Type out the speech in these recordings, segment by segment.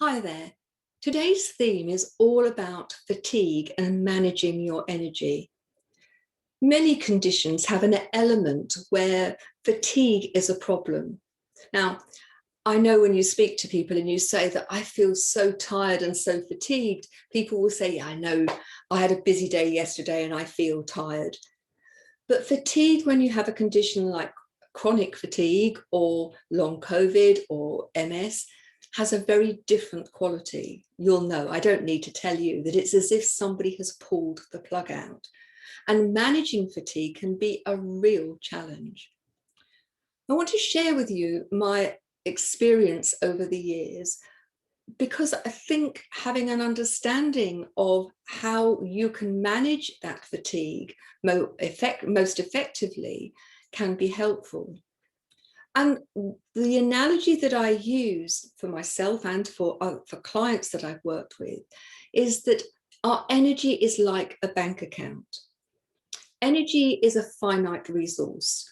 Hi there. Today's theme is all about fatigue and managing your energy. Many conditions have an element where fatigue is a problem. Now, I know when you speak to people and you say that I feel so tired and so fatigued, people will say, yeah, I know I had a busy day yesterday and I feel tired. But fatigue, when you have a condition like chronic fatigue or long COVID or MS, has a very different quality. You'll know, I don't need to tell you, that it's as if somebody has pulled the plug out. And managing fatigue can be a real challenge. I want to share with you my experience over the years, because I think having an understanding of how you can manage that fatigue most effectively can be helpful. And the analogy that I use for myself and for clients that I've worked with is that our energy is like a bank account. Energy is a finite resource.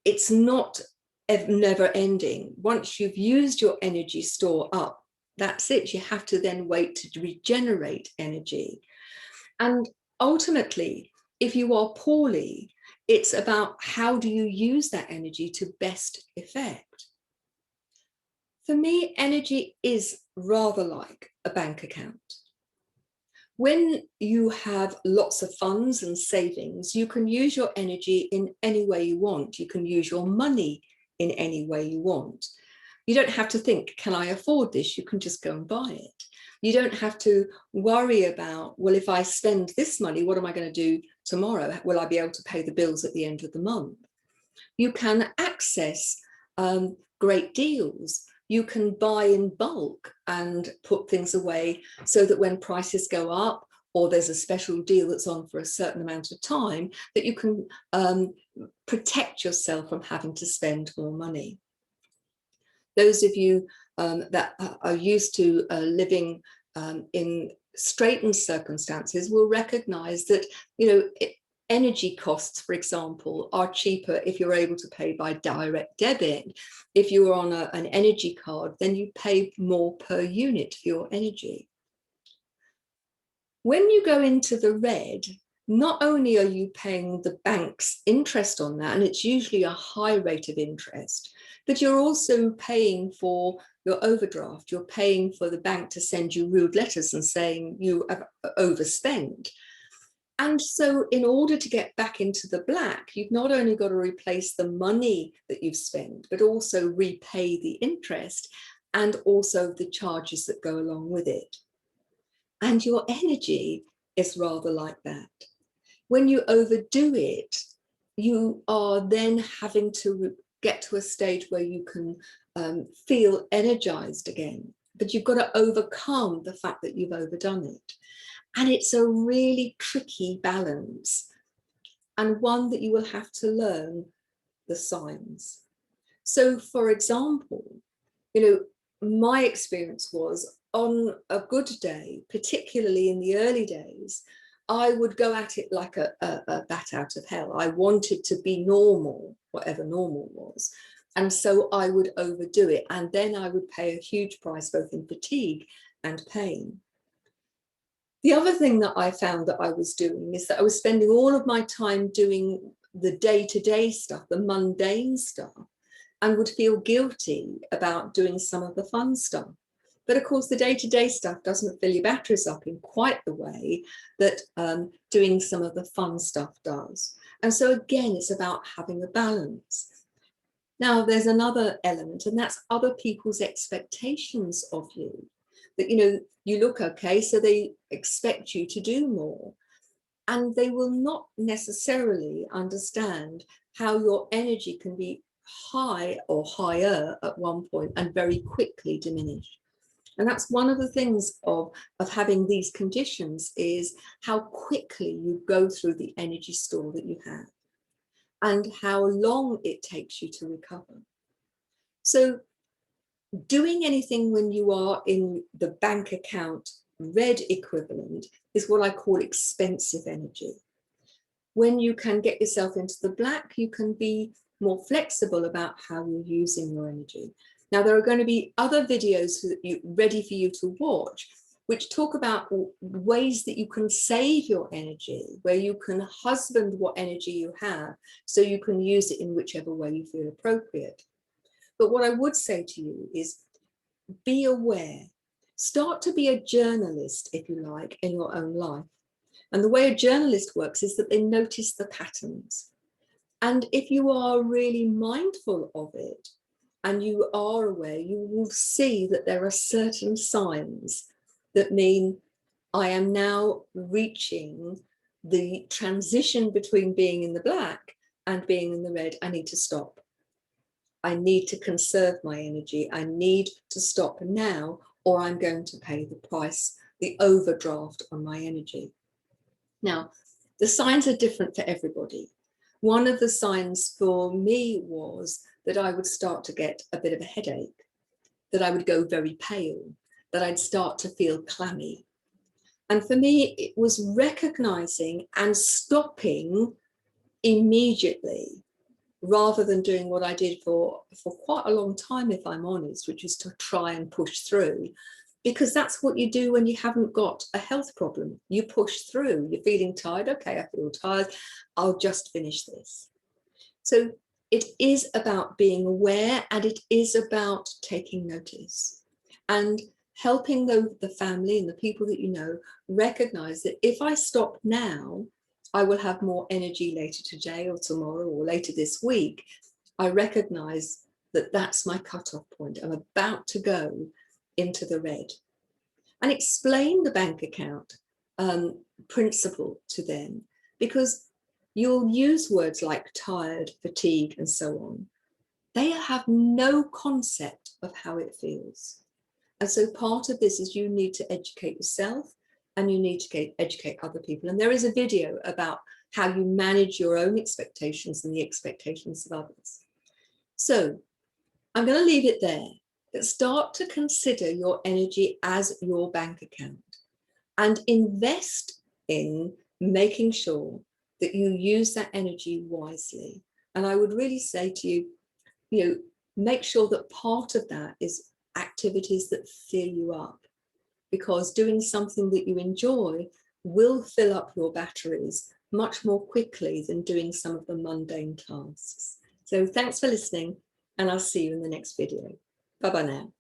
It's not never ending. Once you've used your energy store up, that's it. You have to then wait to regenerate energy. And ultimately, if you are poorly, it's about how do you use that energy to best effect. For me, energy is rather like a bank account. When you have lots of funds and savings, you can use your energy in any way you want. You can use your money in any way you want. You don't have to think, can I afford this? You can just go and buy it. You don't have to worry about, well, if I spend this money, what am I going to do tomorrow? Will I be able to pay the bills at the end of the month? You can access great deals. You can buy in bulk and put things away so that when prices go up or there's a special deal that's on for a certain amount of time, that you can protect yourself from having to spend more money. Those of you that are used to living in straitened circumstances will recognize that, energy costs, for example, are cheaper if you're able to pay by direct debit. If you're on an energy card, then you pay more per unit for your energy. When you go into the red, not only are you paying the bank's interest on that, and it's usually a high rate of interest, but you're also paying for your overdraft. You're paying for the bank to send you rude letters and saying you have overspent. And so in order to get back into the black, you've not only got to replace the money that you've spent, but also repay the interest and also the charges that go along with it. And your energy is rather like that. When you overdo it, you are then having to get to a stage where you can feel energized again, but you've got to overcome the fact that you've overdone it. And it's a really tricky balance, and one that you will have to learn the signs. So, for example, my experience was on a good day, particularly in the early days, I would go at it like a bat out of hell. I wanted to be normal, whatever normal was. And so I would overdo it. And then I would pay a huge price, both in fatigue and pain. The other thing that I found that I was doing is that I was spending all of my time doing the day-to-day stuff, the mundane stuff, and would feel guilty about doing some of the fun stuff. But of course, the day-to-day stuff doesn't fill your batteries up in quite the way that doing some of the fun stuff does. And so again, it's about having a balance. Now, there's another element, and that's other people's expectations of you. That, you look okay, so they expect you to do more. And they will not necessarily understand how your energy can be high or higher at one point and very quickly diminish. And that's one of the things of having these conditions, is how quickly you go through the energy store that you have and how long it takes you to recover. So doing anything when you are in the bank account red equivalent is what I call expensive energy. When you can get yourself into the black, you can be more flexible about how you're using your energy. Now, there are going to be other videos ready for you to watch, which talk about ways that you can save your energy, where you can husband what energy you have so you can use it in whichever way you feel appropriate. But what I would say to you is be aware. Start to be a journalist, if you like, in your own life. And the way a journalist works is that they notice the patterns. And if you are really mindful of it and you are aware, you will see that there are certain signs that mean I am now reaching the transition between being in the black and being in the red. I need to stop. I need to conserve my energy. I need to stop now, or I'm going to pay the price, the overdraft on my energy. Now, the signs are different for everybody. One of the signs for me was that I would start to get a bit of a headache, that I would go very pale, that I'd start to feel clammy. And for me, it was recognizing and stopping immediately, rather than doing what I did for quite a long time, if I'm honest, which is to try and push through, because that's what you do when you haven't got a health problem. You push through. You're feeling tired. Okay, I feel tired. I'll just finish this. So it is about being aware, and it is about taking notice and helping the family and the people that you know recognize that if I stop now, I will have more energy later today or tomorrow or later this week. I recognize that that's my cutoff point. I'm about to go into the red. And explain the bank account principle to them, because you'll use words like tired, fatigue, and so on. They have no concept of how it feels. And so part of this is you need to educate yourself, and you need to educate other people. And there is a video about how you manage your own expectations and the expectations of others. So I'm going to leave it there. But start to consider your energy as your bank account and invest in making sure that you use that energy wisely. And I would really say to you, make sure that part of that is activities that fill you up, because doing something that you enjoy will fill up your batteries much more quickly than doing some of the mundane tasks. So thanks for listening, and I'll see you in the next video. Bye-bye now.